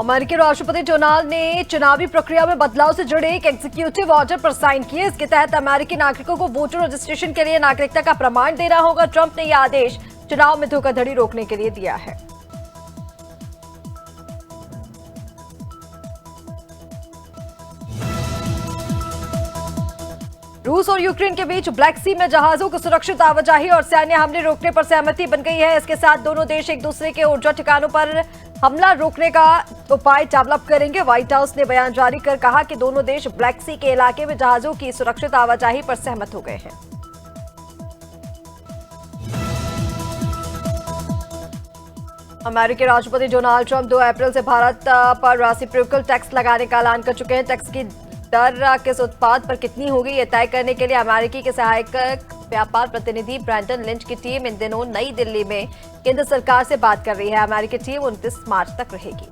अमेरिकी राष्ट्रपति डोनाल्ड ने चुनावी प्रक्रिया में बदलाव से जुड़े एक एग्जीक्यूटिव ऑर्डर पर साइन किए। इसके तहत अमेरिकी नागरिकों को वोटर रजिस्ट्रेशन के लिए नागरिकता का प्रमाण देना होगा। ट्रंप ने यह आदेश चुनाव में धोखाधड़ी रोकने के लिए दिया है। रूस और यूक्रेन के बीच ब्लैक सी में जहाजों की सुरक्षित आवाजाही और सैन्य हमले रोकने पर सहमति बन गई है। इसके साथ दोनों देश एक दूसरे के ऊर्जा ठिकानों पर हमला रोकने का उपाय डेवलप करेंगे। व्हाइट हाउस ने बयान जारी कर कहा कि दोनों देश ब्लैक सी के इलाके में जहाजों की सुरक्षित आवाजाही पर सहमत हो गए हैं। अमेरिकी राष्ट्रपति डोनाल्ड ट्रंप 2 अप्रैल से भारत पर रेसिप्रोकल टैक्स लगाने का ऐलान कर चुके हैं। टैक्स की दर किस उत्पाद पर कितनी होगी, ये तय करने के लिए अमेरिकी के सहायक व्यापार प्रतिनिधि ब्रैंडन लिंच की टीम इन दिनों नई दिल्ली में केंद्र सरकार से बात कर रही है। अमेरिकी टीम 29 मार्च तक रहेगी।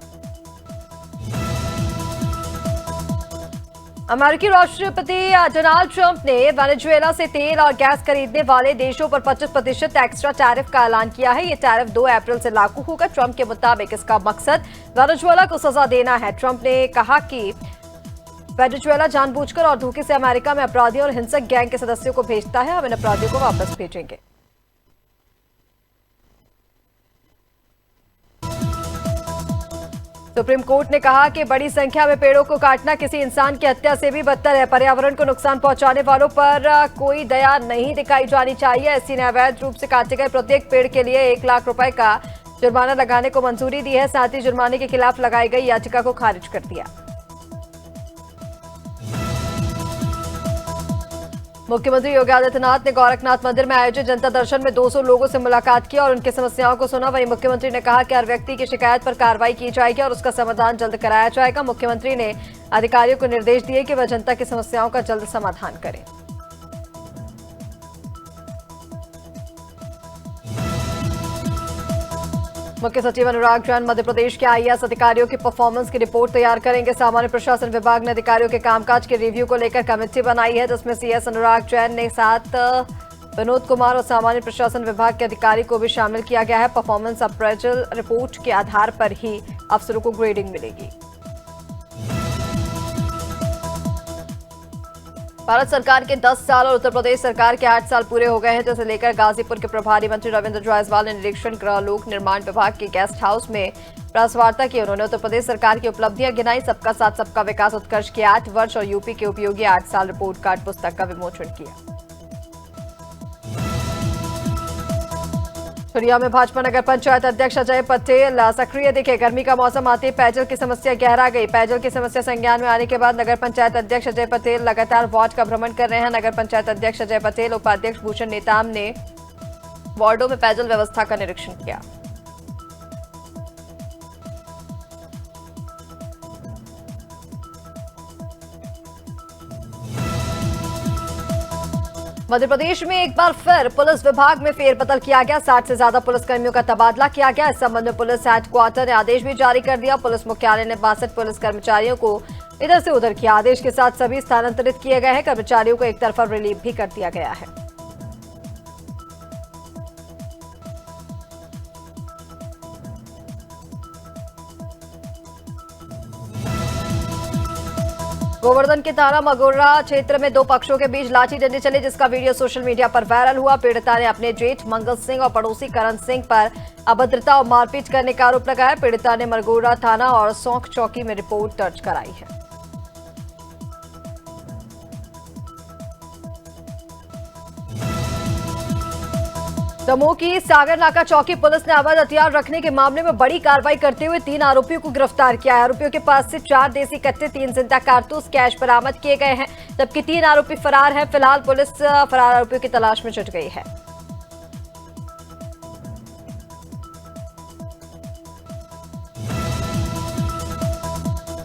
अमेरिकी राष्ट्रपति डोनाल्ड ट्रंप ने वेनेजुएला से तेल और गैस खरीदने वाले देशों पर 25% एक्स्ट्रा टैरिफ का ऐलान किया है। ये टैरिफ 2 अप्रैल से लागू होगा। ट्रंप के मुताबिक इसका मकसद वेनेजुएला को सजा देना है। ट्रंप ने कहा कि वेनेजुएला जानबूझकर और धोखे से अमेरिका में अपराधियों और हिंसक गैंग के सदस्यों को भेजता है। हम इन अपराधियों को वापस भेजेंगे। सुप्रीम कोर्ट ने कहा कि बड़ी संख्या में पेड़ों को काटना किसी इंसान की हत्या से भी बदतर है। पर्यावरण को नुकसान पहुंचाने वालों पर कोई दया नहीं दिखाई जानी चाहिए। एससी ने अवैध रूप से काटे गए प्रत्येक पेड़ के लिए 1 लाख रुपए का जुर्माना लगाने को मंजूरी दी है। साथ ही जुर्माने के खिलाफ लगाई गई याचिका को खारिज कर दिया। मुख्यमंत्री योगी आदित्यनाथ ने गोरखनाथ मंदिर में आयोजित जनता दर्शन में 200 लोगों से मुलाकात की और उनकी समस्याओं को सुना। वहीं मुख्यमंत्री ने कहा कि हर व्यक्ति की शिकायत पर कार्रवाई की जाएगी और उसका समाधान जल्द कराया जाएगा। मुख्यमंत्री ने अधिकारियों को निर्देश दिए कि वह जनता की समस्याओं का जल्द समाधान करें। मुख्य सचिव अनुराग जैन मध्य प्रदेश के आईएएस अधिकारियों की परफॉर्मेंस की रिपोर्ट तैयार करेंगे। सामान्य प्रशासन विभाग ने अधिकारियों के कामकाज के रिव्यू को लेकर कमेटी बनाई है, जिसमें सीएस अनुराग जैन ने साथ विनोद कुमार और सामान्य प्रशासन विभाग के अधिकारी को भी शामिल किया गया है। परफॉर्मेंस अप्रेजल रिपोर्ट के आधार पर ही अफसरों को ग्रेडिंग मिलेगी। भारत सरकार के 10 साल और उत्तर प्रदेश सरकार के 8 साल पूरे हो गए हैं, जिसे लेकर गाजीपुर के प्रभारी मंत्री रविंद्र जायसवाल ने निरीक्षण गृह लोक निर्माण विभाग के गेस्ट हाउस में प्रेस वार्ता की। उन्होंने उत्तर प्रदेश सरकार की उपलब्धियां गिनाई। सबका साथ सबका विकास उत्कर्ष के 8 वर्ष और यूपी के उपयोगी 8 साल रिपोर्ट कार्ड पुस्तक का विमोचन किया। छुरिया में भाजपा नगर पंचायत अध्यक्ष अजय पटेल सक्रिय दिखे। गर्मी का मौसम आते ही पेयजल की समस्या गहरा गई। पेयजल की समस्या संज्ञान में आने के बाद नगर पंचायत अध्यक्ष अजय पटेल लगातार वार्ड का भ्रमण कर रहे हैं। नगर पंचायत अध्यक्ष अजय पटेल, उपाध्यक्ष भूषण नेताम ने वार्डों में पेयजल व्यवस्था का निरीक्षण किया। मध्य प्रदेश में एक बार फिर पुलिस विभाग में फेरबदल किया गया। 60 से ज्यादा पुलिसकर्मियों का तबादला किया गया। इस संबंध में पुलिस हेडक्वार्टर ने आदेश भी जारी कर दिया। पुलिस मुख्यालय ने 62 पुलिस कर्मचारियों को इधर से उधर किया। आदेश के साथ सभी स्थानांतरित किए गए हैं। कर्मचारियों को एक तरफा रिलीफ भी कर दिया गया है। गोवर्धन के थाना मगोरा क्षेत्र में 2 पक्षों के बीच लाठी डंडी चली, जिसका वीडियो सोशल मीडिया पर वायरल हुआ। पीड़िता ने अपने जेठ मंगल सिंह और पड़ोसी करण सिंह पर अभद्रता और मारपीट करने का आरोप लगाया। पीड़िता ने मगोरा थाना और सौंख चौकी में रिपोर्ट दर्ज कराई है। दमोह की सागर नाका चौकी पुलिस ने अवैध हथियार रखने के मामले में बड़ी कार्रवाई करते हुए 3 आरोपियों को गिरफ्तार किया है। आरोपियों के पास से 4 देसी कट्टे, 3 जिंदा कारतूस, कैश बरामद किए गए हैं, जबकि 3 आरोपी फरार हैं। फिलहाल पुलिस फरार आरोपियों की तलाश में जुट गई है।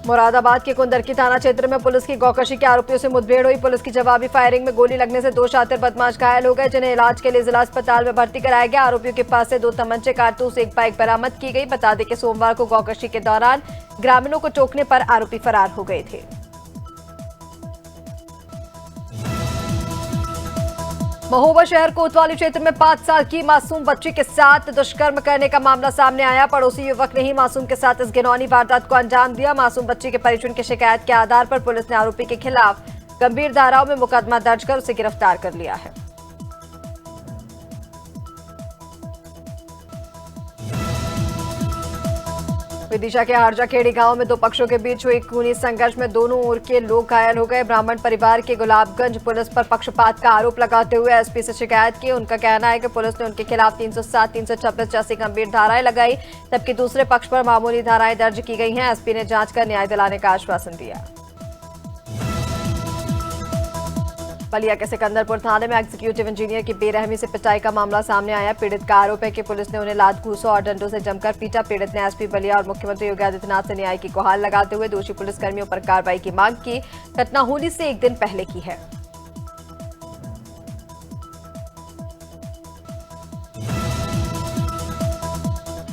मुरादाबाद के कुंदरकी थाना क्षेत्र में पुलिस की गौकशी के आरोपियों से मुठभेड़ हुई। पुलिस की जवाबी फायरिंग में गोली लगने से 2 शातिर बदमाश घायल हो गए, जिन्हें इलाज के लिए जिला अस्पताल में भर्ती कराया गया। आरोपियों के पास से 2 तमंचे, कारतूस, 1 बाइक बरामद की गई। बता दें कि सोमवार को गौकशी के दौरान ग्रामीणों को टोकने पर आरोपी फरार हो गए थे। महोबा शहर कोतवाली क्षेत्र में 5 साल की मासूम बच्ची के साथ दुष्कर्म करने का मामला सामने आया। पड़ोसी युवक ने ही मासूम के साथ इस घिनौनी वारदात को अंजाम दिया। मासूम बच्ची के परिजन की शिकायत के आधार पर पुलिस ने आरोपी के खिलाफ गंभीर धाराओं में मुकदमा दर्ज कर उसे गिरफ्तार कर लिया है। विदिशा के हारजाखेड़ी गांव में दो पक्षों के बीच हुई खूनी संघर्ष में दोनों ओर के लोग घायल हो गए। ब्राह्मण परिवार के गुलाबगंज पुलिस पर पक्षपात का आरोप लगाते हुए एसपी से शिकायत की। उनका कहना है कि पुलिस ने उनके खिलाफ 307, 326 जैसी गंभीर धाराएं लगाई, जबकि दूसरे पक्ष पर मामूली धाराएं दर्ज की गई हैं। एसपी ने जांच कर न्याय दिलाने का आश्वासन दिया। बलिया के सिकंदरपुर थाने में एग्जीक्यूटिव इंजीनियर की बेरहमी से पिटाई का मामला सामने आया। पीड़ित का आरोप है कि पुलिस ने उन्हें लात घूसों और डंडों से जमकर पीटा। पीड़ित ने एसपी बलिया और मुख्यमंत्री योगी आदित्यनाथ से न्याय की गुहार लगाते हुए दोषी पुलिसकर्मियों पर कार्रवाई की मांग की। घटना होली से एक दिन पहले की है।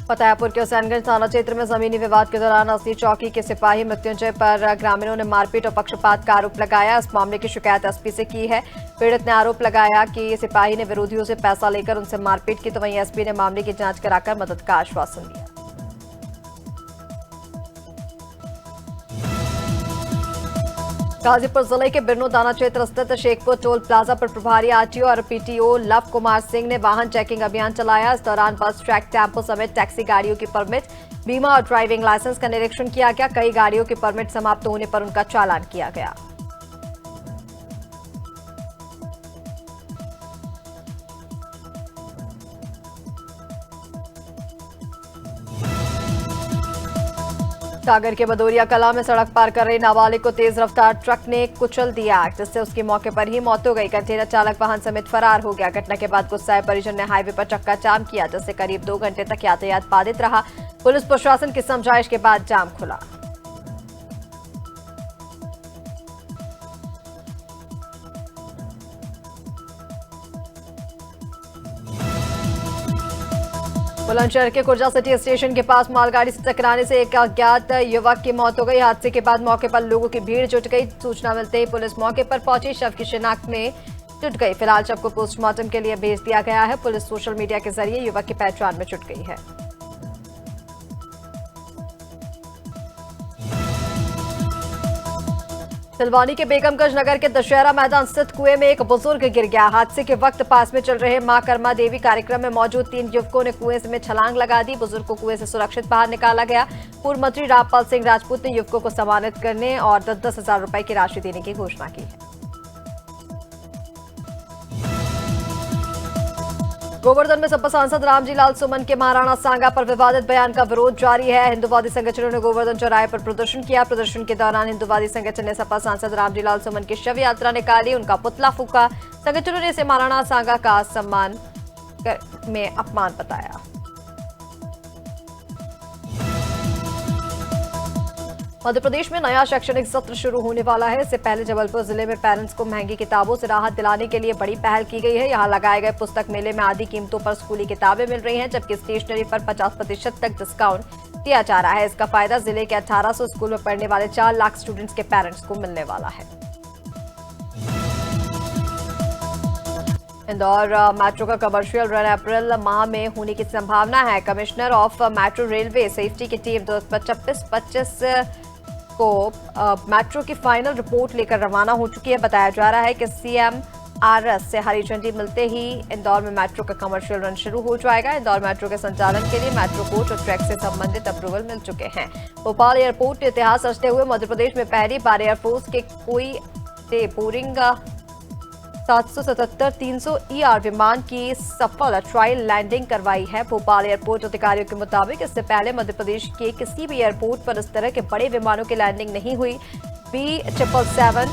फतेहपुर के हुसैनगंज थाना क्षेत्र में जमीनी विवाद के दौरान असली चौकी के सिपाही मृत्युंजय पर ग्रामीणों ने मारपीट और पक्षपात का आरोप लगाया। इस मामले की शिकायत एसपी से की है। पीड़ित ने आरोप लगाया कि सिपाही ने विरोधियों से पैसा लेकर उनसे मारपीट की, तो वहीं एसपी ने मामले की जांच कराकर मदद का आश्वासन दिया। गाजीपुर जिले के बिरनो दाना क्षेत्र स्थित शेखपुर टोल प्लाजा पर प्रभारी आरटीओ और पीटीओ लव कुमार सिंह ने वाहन चेकिंग अभियान चलाया। इस दौरान बस, ट्रक, टेम्पो समेत टैक्सी गाड़ियों की परमिट, बीमा और ड्राइविंग लाइसेंस का निरीक्षण किया गया। कई गाड़ियों की परमिट समाप्त होने पर उनका चालान किया गया। सागर के बदौरिया कला में सड़क पार कर रही नाबालिग को तेज रफ्तार ट्रक ने कुचल दिया, जिससे उसकी मौके पर ही मौत हो गई। कंटेनर चालक वाहन समेत फरार हो गया। घटना के बाद गुस्साए परिजन ने हाईवे पर चक्का जाम किया, जिससे करीब 2 घंटे तक यातायात बाधित रहा। पुलिस प्रशासन की समझाइश के बाद जाम खुला। बुलंदशहर के खुर्जा सिटी स्टेशन के पास मालगाड़ी से टकराने से एक अज्ञात युवक की मौत हो गई। हादसे के बाद मौके पर लोगों की भीड़ जुट गई। सूचना मिलते ही पुलिस मौके पर पहुंची, शव की शिनाख्त में जुट गई। फिलहाल शव को पोस्टमार्टम के लिए भेज दिया गया है। पुलिस सोशल मीडिया के जरिए युवक की पहचान में जुट गई है। सिलवानी के बेगमगंज नगर के दशहरा मैदान स्थित कुएं में एक बुजुर्ग गिर गया। हादसे के वक्त पास में चल रहे मां कर्मा देवी कार्यक्रम में मौजूद 3 युवकों ने कुएं में छलांग लगा दी। बुजुर्ग को कुएं से सुरक्षित बाहर निकाला गया। पूर्व मंत्री रामपाल सिंह राजपूत ने युवकों को सम्मानित करने और 10-10 हजार रुपए की राशि देने की घोषणा की है। गोवर्धन में सपा सांसद रामजी लाल सुमन के महाराणा सांगा पर विवादित बयान का विरोध जारी है। हिंदुवादी संगठनों ने गोवर्धन चौराहे पर प्रदर्शन किया। प्रदर्शन के दौरान हिंदुवादी संगठन ने सपा सांसद रामजी लाल सुमन की शव यात्रा निकाली, उनका पुतला फूंका। संगठनों ने इसे महाराणा सांगा का सम्मान में अपमान बताया। मध्य प्रदेश में नया शैक्षणिक सत्र शुरू होने वाला है। इससे पहले जबलपुर जिले में पेरेंट्स को महंगी किताबों से राहत दिलाने के लिए बड़ी पहल की गई है। यहां लगाए गए पुस्तक मेले में आधी कीमतों पर स्कूली किताबें मिल रही हैं, जबकि स्टेशनरी पर 50% तक डिस्काउंट दिया जा रहा है। इसका फायदा जिले के 1800 स्कूल में पढ़ने वाले 4 लाख स्टूडेंट्स के पेरेंट्स को मिलने वाला है। इंदौर मेट्रो का कमर्शियल रन अप्रैल माह में होने की संभावना है। Commissioner of metro railway safety की टीम 2024-25 को मेट्रो की फाइनल रिपोर्ट लेकर रवाना हो चुकी है। बताया जा रहा है कि CMRS से हरी झंडी मिलते ही इंदौर में मेट्रो का कमर्शियल रन शुरू हो जाएगा। इंदौर मेट्रो के संचालन के लिए मेट्रो कोच और ट्रैक से संबंधित अप्रूवल मिल चुके हैं। भोपाल एयरपोर्ट के इतिहास रचते हुए मध्य प्रदेश में पहली बार एयरफोर्स के कोई से बोरिंग 777-300 ER विमान की सफल ट्रायल लैंडिंग करवाई है। भोपाल एयरपोर्ट अधिकारियों के मुताबिक इससे पहले मध्य प्रदेश के किसी भी एयरपोर्ट पर इस तरह के बड़े विमानों की लैंडिंग नहीं हुई। B777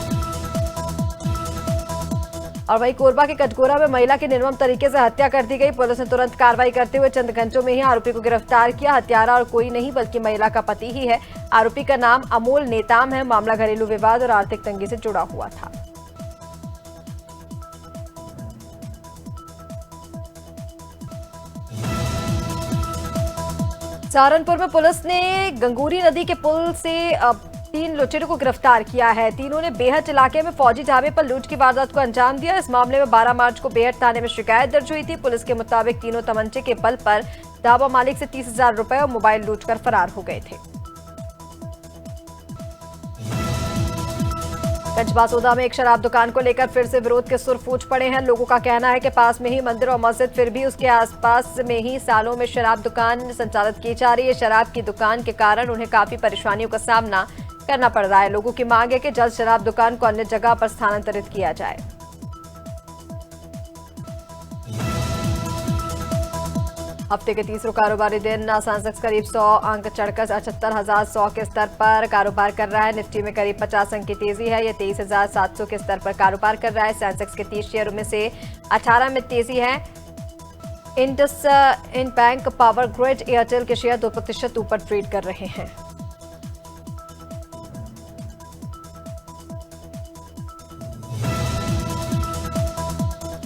और वहीं कोरबा के कटघोरा में महिला की निर्मम तरीके से हत्या कर दी गई। पुलिस ने तुरंत कार्रवाई करते हुए चंद घंटों में ही आरोपी को गिरफ्तार किया। हत्यारा और कोई नहीं बल्कि महिला का पति ही है। आरोपी का नाम अमोल नेताम है। मामला घरेलू विवाद और आर्थिक तंगी से जुड़ा हुआ था। सहारनपुर में पुलिस ने गंगोरी नदी के पुल से 3 लुटेरों को गिरफ्तार किया है। तीनों ने बेहट इलाके में फौजी ढाबे पर लूट की वारदात को अंजाम दिया। इस मामले में 12 मार्च को बेहट थाने में शिकायत दर्ज हुई थी। पुलिस के मुताबिक तीनों तमंचे के बल पर ढाबा मालिक से 30,000 रुपए और मोबाइल लूटकर फरार हो गए थे। कंचबासोदा में एक शराब दुकान को लेकर फिर से विरोध के सुर फूट पड़े हैं। लोगों का कहना है कि पास में ही मंदिर और मस्जिद, फिर भी उसके आसपास में ही सालों में शराब दुकान संचालित की जा रही है। शराब की दुकान के कारण उन्हें काफी परेशानियों का सामना करना पड़ रहा है। लोगों की मांग है कि जल्द शराब दुकान को अन्य जगह पर स्थानांतरित किया जाए। हफ्ते के तीसरे कारोबारी दिन सेंसेक्स करीब 100 अंक चढ़कर 78,100 के स्तर पर कारोबार कर रहा है। निफ्टी में करीब 50 अंक की तेजी है। यह 23,700 के स्तर पर कारोबार कर रहा है। सेंसेक्स के 30 शेयरों में से 18 में तेजी है। इंड बैंक, पावर ग्रिड, एयरटेल के शेयर 2% ऊपर ट्रेड कर रहे हैं।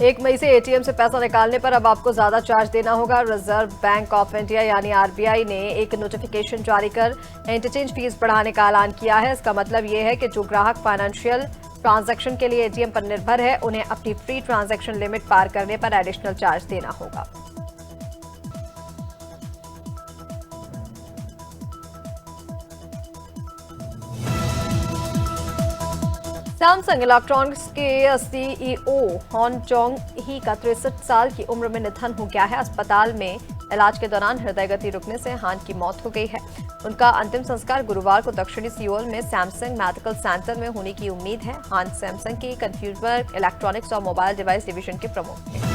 एक मई से एटीएम से पैसा निकालने पर अब आपको ज्यादा चार्ज देना होगा। रिजर्व बैंक ऑफ इंडिया यानी आरबीआई ने एक नोटिफिकेशन जारी कर इंटरचेंज फीस बढ़ाने का ऐलान किया है। इसका मतलब ये है कि जो ग्राहक फाइनेंशियल ट्रांजैक्शन के लिए एटीएम पर निर्भर है, उन्हें अपनी फ्री ट्रांजैक्शन लिमिट पार करने पर एडिशनल चार्ज देना होगा। सैमसंग इलेक्ट्रॉनिक्स के सीईओ हॉन चोंग ही का 63 साल की उम्र में निधन हो गया है। अस्पताल में इलाज के दौरान हृदय गति रुकने से हान की मौत हो गई है। उनका अंतिम संस्कार गुरुवार को दक्षिणी सियोल में सैमसंग मेडिकल सेंटर में होने की उम्मीद है। हान सैमसंग की कंज्यूमर इलेक्ट्रॉनिक्स और मोबाइल डिवाइस डिवीजन के प्रमुख थे।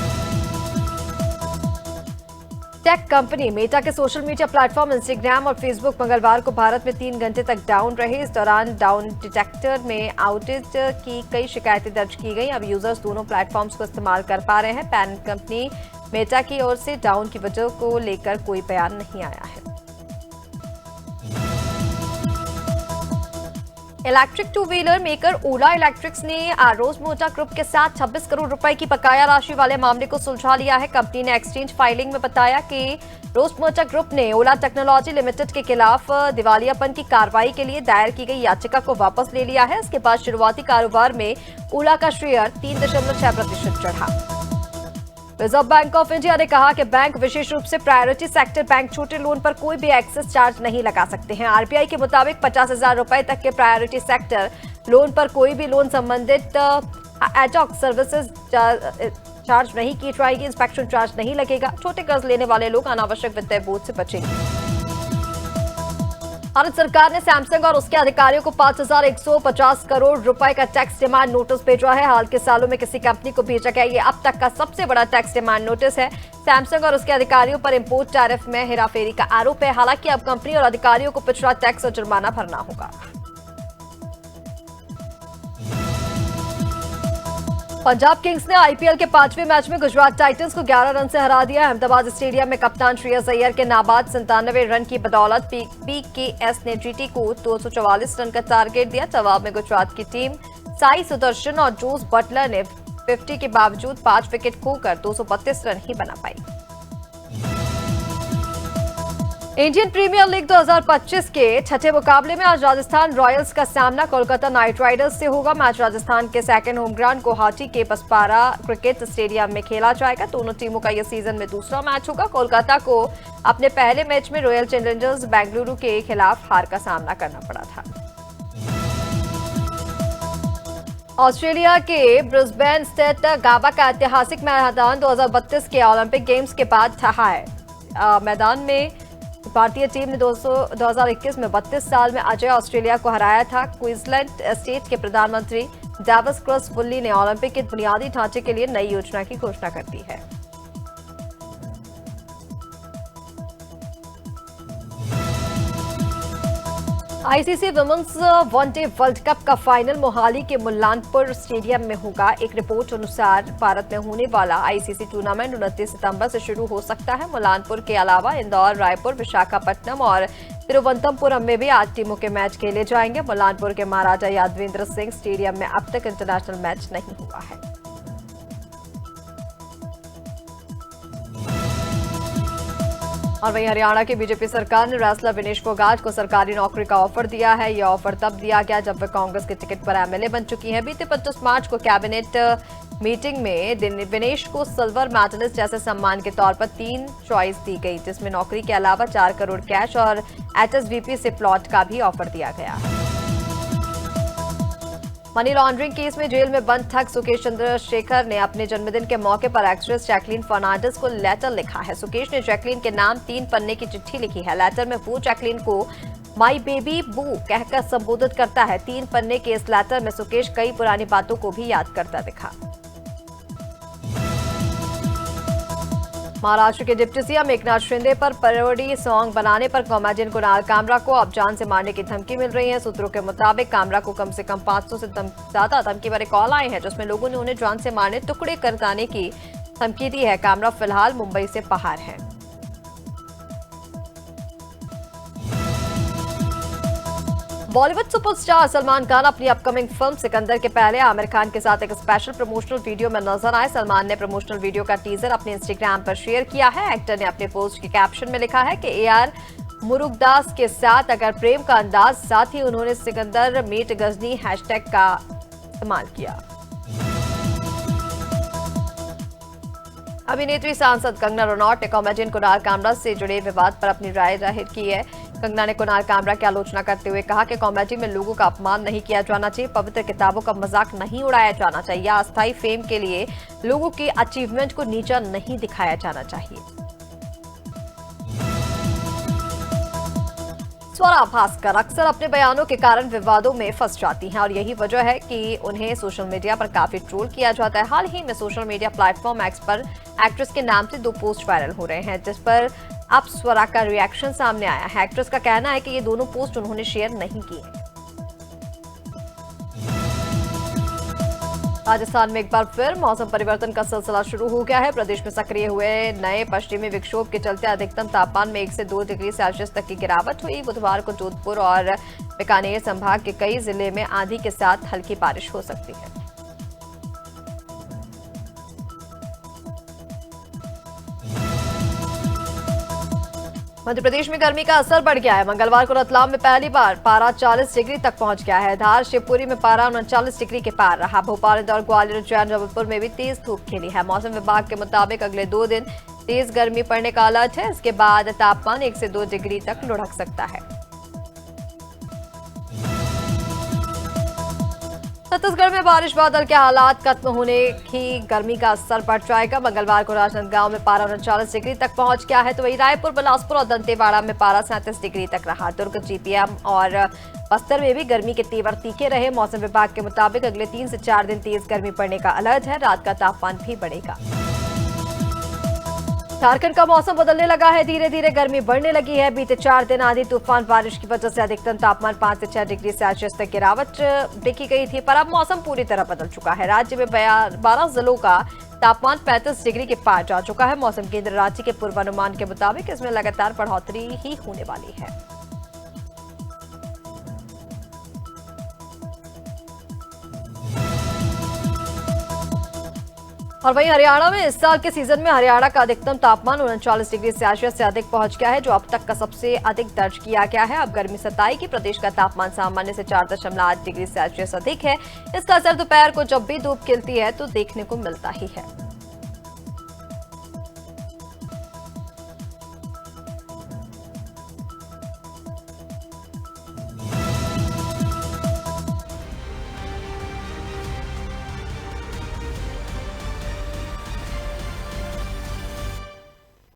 टेक कंपनी मेटा के सोशल मीडिया प्लेटफॉर्म इंस्टाग्राम और फेसबुक मंगलवार को भारत में 3 घंटे तक डाउन रहे। इस दौरान डाउन डिटेक्टर में आउटेज की कई शिकायतें दर्ज की गई। अब यूजर्स दोनों प्लेटफॉर्म्स को इस्तेमाल कर पा रहे हैं। पैरेंट कंपनी मेटा की ओर से डाउन की वजह को लेकर कोई बयान नहीं आया है। इलेक्ट्रिक टू व्हीलर मेकर ओला इलेक्ट्रिक्स ने रोजमोटा ग्रुप के साथ 26 करोड़ रुपए की बकाया राशि वाले मामले को सुलझा लिया है। कंपनी ने एक्सचेंज फाइलिंग में बताया कि रोजमोटा ग्रुप ने ओला टेक्नोलॉजी लिमिटेड के खिलाफ दिवालियापन की कार्रवाई के लिए दायर की गई याचिका को वापस ले लिया है। इसके बाद शुरुआती कारोबार में ओला का शेयर 3.6% चढ़ा। रिजर्व बैंक ऑफ इंडिया ने कहा कि बैंक विशेष रूप से प्रायोरिटी सेक्टर बैंक छोटे लोन पर कोई भी एक्सेस चार्ज नहीं लगा सकते हैं। आरबीआई के मुताबिक 50,000 रुपए तक के प्रायोरिटी सेक्टर लोन पर कोई भी लोन संबंधित एडहॉक सर्विसेज चार्ज नहीं की जाएगी। इंस्पेक्शन चार्ज नहीं लगेगा। छोटे कर्ज लेने वाले लोग अनावश्यक वित्तीय बोझ से बचेंगे। भारत सरकार ने सैमसंग और उसके अधिकारियों को 5,150 करोड़ रुपए का टैक्स डिमांड नोटिस भेजा है। हाल के सालों में किसी कंपनी को भेजा गया ये अब तक का सबसे बड़ा टैक्स डिमांड नोटिस है। सैमसंग और उसके अधिकारियों पर इंपोर्ट टैरिफ में हेराफेरी का आरोप है। हालांकि अब कंपनी और अधिकारियों को पिछड़ा टैक्स और जुर्माना भरना होगा। पंजाब किंग्स ने आईपीएल के 5वें मैच में गुजरात टाइटंस को 11 रन से हरा दिया। अहमदाबाद स्टेडियम में कप्तान श्रेयस अय्यर के नाबाद 97 रन की बदौलत पीकेएस ने जीटी को 244 रन का टारगेट दिया। जवाब में गुजरात की टीम साई सुदर्शन और जोस बटलर ने 50 के बावजूद 5 विकेट खोकर 232 रन ही बना पाई। इंडियन प्रीमियर लीग 2025 के छठे मुकाबले में आज राजस्थान रॉयल्स का सामना कोलकाता नाइट राइडर्स से होगा। मैच राजस्थान के सेकंड होम ग्राउंड गुवाहाटी के बसपारा क्रिकेट स्टेडियम में खेला जाएगा। दोनों टीमों का यह सीजन में दूसरा मैच होगा। कोलकाता को अपने पहले मैच में रॉयल चैलेंजर्स बेंगलुरु के खिलाफ हार का सामना करना पड़ा था। ऑस्ट्रेलिया के ब्रिस्बेन स्थित गाबा का ऐतिहासिक मैदान 2032 के ओलंपिक गेम्स के बाद ठहा है। मैदान में भारतीय टीम ने 2021 में 32 साल में अजय ऑस्ट्रेलिया को हराया था। क्वींसलैंड स्टेट के प्रधानमंत्री डेविस क्रॉस वुल्ली ने ओलंपिक के बुनियादी ढांचे के लिए नई योजना की घोषणा कर दी है। ICC women's one day world cup का फाइनल मोहाली के मुल्लानपुर स्टेडियम में होगा। एक रिपोर्ट अनुसार भारत में होने वाला आईसीसी टूर्नामेंट 29 सितंबर से शुरू हो सकता है। मुल्लानपुर के अलावा इंदौर, रायपुर, विशाखापट्टनम और तिरुवनंतपुरम में भी 8 टीमों के मैच खेले जाएंगे। मुल्लानपुर के महाराजा यादवेंद्र सिंह स्टेडियम में अब तक इंटरनेशनल मैच नहीं हुआ है। और वहीं हरियाणा की बीजेपी सरकार ने रेसलर विनेश फोगाट को सरकारी नौकरी का ऑफर दिया है। यह ऑफर तब दिया गया जब वे कांग्रेस के टिकट पर एमएलए बन चुकी हैं। बीते 25 मार्च को कैबिनेट मीटिंग में विनेश को सिल्वर मेडलिस्ट जैसे सम्मान के तौर पर 3 चॉइस दी गई, जिसमें नौकरी के अलावा 4 करोड़ कैश और एचएसवीपी से प्लॉट का भी ऑफर दिया गया है। मनी लॉन्ड्रिंग केस में जेल में बंद ठग सुकेश चंद्रशेखर ने अपने जन्मदिन के मौके पर एक्ट्रेस जैकलीन फर्नांडिस को लेटर लिखा है। सुकेश ने जैकलीन के नाम 3 पन्ने की चिट्ठी लिखी है। लेटर में वो जैकलीन को माई बेबी बू कहकर संबोधित करता है। 3 पन्ने के इस लेटर में सुकेश कई पुरानी बातों को भी याद करता दिखा। महाराष्ट्र के डिप्टी सीएम एकनाथ शिंदे पर पैरोडी सॉन्ग बनाने पर कॉमेडियन कुणाल कामरा को अब जान से मारने की धमकी मिल रही है। सूत्रों के मुताबिक कामरा को कम से कम 500 से ज्यादा धमकी भरे कॉल आए हैं, जिसमें लोगों ने उन्हें जान से मारने, टुकड़े कर देने की धमकी दी है। कामरा फिलहाल मुंबई से बाहर है। बॉलीवुड सुपरस्टार सलमान खान अपनी अपकमिंग फिल्म सिकंदर के पहले आमिर खान के साथ एक स्पेशल प्रमोशनल वीडियो में नजर आए। सलमान ने प्रमोशनल वीडियो का टीजर अपने इंस्टाग्राम पर शेयर किया है। एक्टर ने अपने पोस्ट के कैप्शन में लिखा है कि एआर मुरुगदास के साथ अगर प्रेम का अंदाज, साथ ही उन्होंने सिकंदर मीट गजनी हैशटैग का इस्तेमाल किया। अभिनेत्री सांसद कंगना रनौत ने कॉमेडियन कुणाल कामरा से जुड़े विवाद पर अपनी राय जाहिर की है। कंगना ने कुणाल कामरा की आलोचना करते हुए कहा कि कॉमेडी में लोगों का अपमान नहीं किया जाना चाहिए, पवित्र किताबों का मजाक नहीं उड़ाया जाना चाहिए, अस्थायी फेम के लिए लोगों की अचीवमेंट को नीचा नहीं दिखाया जाना चाहिए। स्वरा भास्कर अक्सर अपने बयानों के कारण विवादों में फंस जाती हैं और यही वजह है कि उन्हें सोशल मीडिया पर काफी ट्रोल किया जाता है। हाल ही में सोशल मीडिया प्लेटफॉर्म एक्स पर एक्ट्रेस के नाम से 2 पोस्ट वायरल हो रहे हैं, जिस पर अब स्वरा का रिएक्शन सामने आया है। एक्ट्रेस का कहना है कि ये दोनों पोस्ट उन्होंने शेयर नहीं किए। राजस्थान में एक बार फिर मौसम परिवर्तन का सिलसिला शुरू हो गया है। प्रदेश में सक्रिय हुए नए पश्चिमी विक्षोभ के चलते अधिकतम तापमान में 1 से 2 डिग्री सेल्सियस तक की गिरावट हुई। बुधवार को जोधपुर और बीकानेर संभाग के कई जिले में आंधी के साथ हल्की बारिश हो सकती है। मध्य प्रदेश में गर्मी का असर बढ़ गया है। मंगलवार को रतलाम में पहली बार पारा 40 डिग्री तक पहुंच गया है। धार, शिवपुरी में पारा 39 डिग्री के पार रहा। भोपाल, इंदौर, ग्वालियर, उज्जैन, जबलपुर में भी तेज धूप खिली है। मौसम विभाग के मुताबिक अगले 2 दिन तेज गर्मी पड़ने का अलर्ट है। इसके बाद तापमान 1 से 2 डिग्री तक लुढ़क सकता है। छत्तीसगढ़ में बारिश बादल के हालात खत्म होने की गर्मी का असर बढ़ जाएगा। मंगलवार को राजनांदगांव में पारा 39 डिग्री तक पहुंच गया है, तो वहीं रायपुर, बिलासपुर और दंतेवाड़ा में पारा 37 डिग्री तक रहा। दुर्ग, जीपीएम और बस्तर में भी गर्मी के तेवर तीखे रहे। मौसम विभाग के मुताबिक अगले 3 से 4 दिन तेज गर्मी पड़ने का अलर्ट है। रात का तापमान भी बढ़ेगा। झारखंड का मौसम बदलने लगा है। धीरे धीरे गर्मी बढ़ने लगी है। बीते 4 दिन आंधी तूफान बारिश की वजह से अधिकतम तापमान 5 से 6 डिग्री सेल्सियस तक गिरावट देखी गई थी, पर अब मौसम पूरी तरह बदल चुका है। राज्य में 12 जिलों का तापमान 35 डिग्री के पार जा चुका है। मौसम केंद्र रांची के पूर्वानुमान के मुताबिक इसमें लगातार बढ़ोतरी ही होने वाली है। और वहीं हरियाणा में इस साल के सीजन में हरियाणा का अधिकतम तापमान 39 डिग्री सेल्सियस से अधिक पहुंच गया है, जो अब तक का सबसे अधिक दर्ज किया गया है। अब गर्मी सताएगी। प्रदेश का तापमान सामान्य से 4.8 डिग्री सेल्सियस अधिक है। इसका असर दोपहर को जब भी धूप खिलती है तो देखने को मिलता ही है।